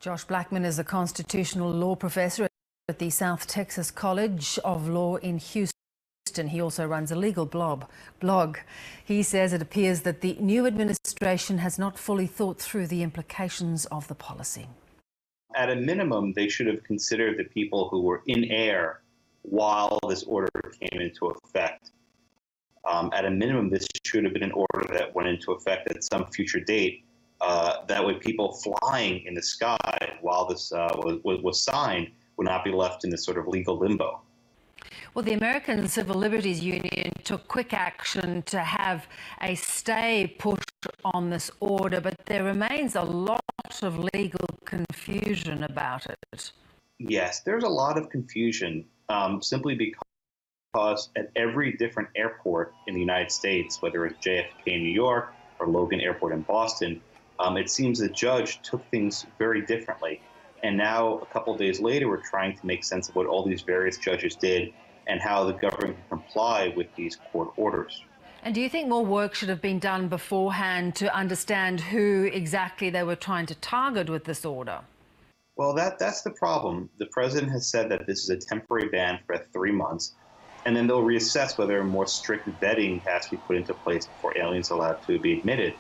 Josh Blackman is a constitutional law professor at the South Texas College of Law in Houston. He also runs a legal blog. He says it appears that the new administration has not fully thought through the implications of the policy. At a minimum, they should have considered the people who were in air while this order came into effect. At a minimum, this should have been an order that went into effect at some future date. That way people flying in the sky while this was signed would not be left in this sort of legal limbo. Well, the American Civil Liberties Union took quick action to have a stay put on this order, but there remains a lot of legal confusion about it. Yes, there's a lot of confusion simply because at every different airport in the United States, whether it's JFK in New York or Logan Airport in Boston, it seems the judge took things very differently. And now, a couple of days later, we're trying to make sense of what all these various judges did and how the government can comply with these court orders. And do you think more work should have been done beforehand to understand who exactly they were trying to target with this order? Well, that's the problem. The president has said that this is a temporary ban for 3 months, and then they'll reassess whether more strict vetting has to be put into place before aliens are allowed to be admitted.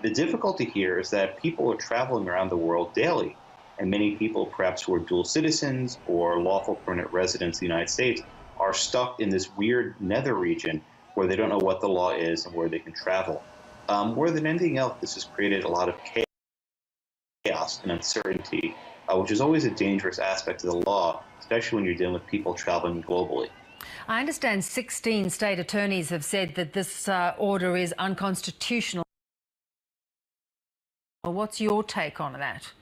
The difficulty here is that people are traveling around the world daily, and many people, perhaps who are dual citizens or lawful permanent residents of the United States, are stuck in this weird nether region where they don't know what the law is and where they can travel. More than anything else, this has created a lot of chaos and uncertainty, which is always a dangerous aspect of the law, especially when you're dealing with people traveling globally. I understand 16 state attorneys have said that this order is unconstitutional. What's your take on that?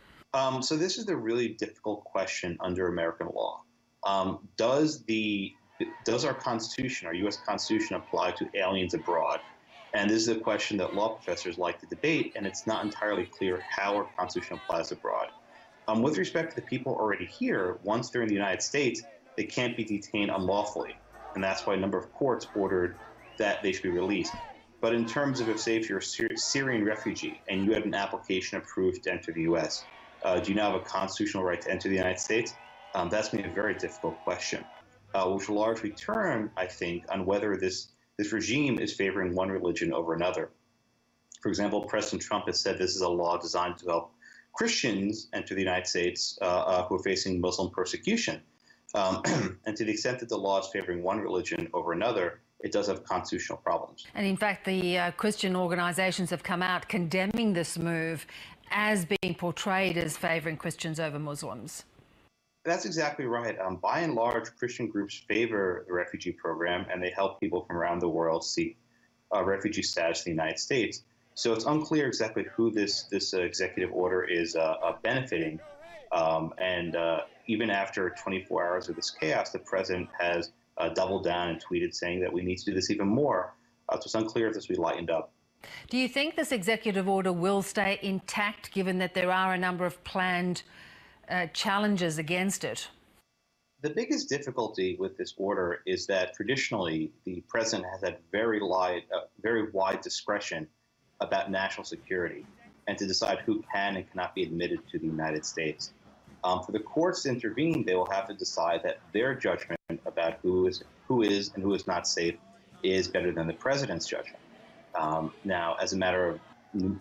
So this is the really difficult question under American law. Does our Constitution, our U.S. Constitution, apply to aliens abroad? And this is a question that law professors like to debate, and it's not entirely clear how our Constitution applies abroad. With respect to the people already here, once they're in the United States, they can't be detained unlawfully. And that's why a number of courts ordered that they should be released. But in terms of, say, if you're a Syrian refugee and you had an application approved to enter the U.S., do you now have a constitutional right to enter the United States? That's going to be a very difficult question, which will largely turn, I think, on whether this regime is favoring one religion over another. For example, President Trump has said this is a law designed to help Christians enter the United States who are facing Muslim persecution. And to the extent that the law is favoring one religion over another, it does have constitutional problems. And in fact, the Christian organisations have come out condemning this move as being portrayed as favouring Christians over Muslims. That's exactly right. By and large, Christian groups favor the refugee program, and they help people from around the world seek refugee status in the United States. So it's unclear exactly who this executive order is benefiting. Even after 24 hours of this chaos, the president has doubled down and tweeted saying that we need to do this even more. So it's unclear if this will be lightened up. Do you think this executive order will stay intact, given that there are a number of planned challenges against it? The biggest difficulty with this order is that traditionally the president has had very wide discretion about national security and to decide who can and cannot be admitted to the United States. For the courts to intervene, they will have to decide that their judgment about who is and who is not safe is better than the president's judgment. Now, as a matter of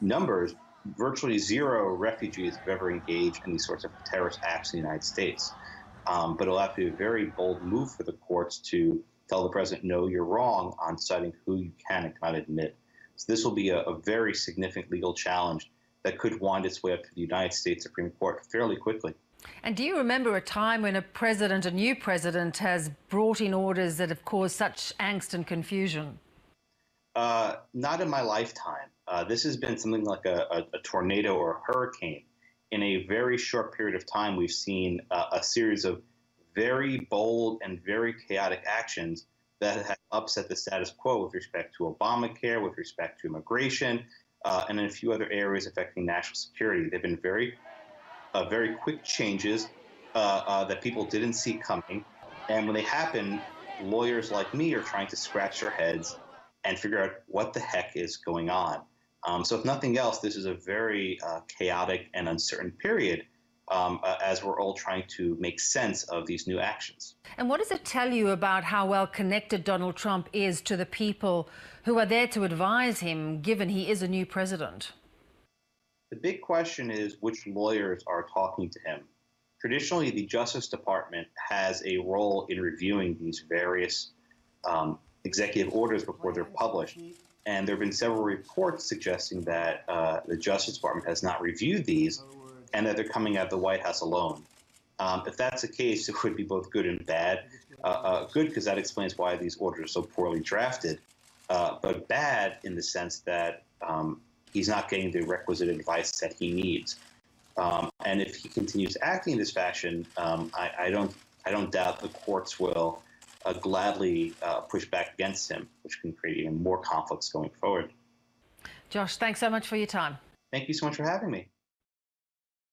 numbers, virtually zero refugees have ever engaged in these sorts of terrorist acts in the United States. But it'll have to be a very bold move for the courts to tell the president, no, you're wrong on deciding who you can and cannot admit. So this will be a very significant legal challenge that could wind its way up to the United States Supreme Court fairly quickly. And do you remember a time when a new president has brought in orders that have caused such angst and confusion? Not in my lifetime. This has been something like a tornado or a hurricane. In a very short period of time, we've seen a series of very bold and very chaotic actions that have upset the status quo with respect to Obamacare, with respect to immigration, and in a few other areas affecting national security. They've been very quick changes that people didn't see coming. And when they happen, lawyers like me are trying to scratch their heads and figure out what the heck is going on. So if nothing else, this is a very chaotic and uncertain period as we're all trying to make sense of these new actions. And what does it tell you about how well connected Donald Trump is to the people who are there to advise him, given he is a new president? The big question is which lawyers are talking to him. Traditionally, the Justice Department has a role in reviewing these various executive orders before they're published. And there have been several reports suggesting that the Justice Department has not reviewed these and that they're coming out of the White House alone. If that's the case, it would be both good and bad. Good because that explains why these orders are so poorly drafted, but bad in the sense that he's not getting the requisite advice that he needs. And if he continues acting in this fashion, I don't doubt the courts will gladly push back against him, which can create even more conflicts going forward. Josh, thanks so much for your time. Thank you so much for having me.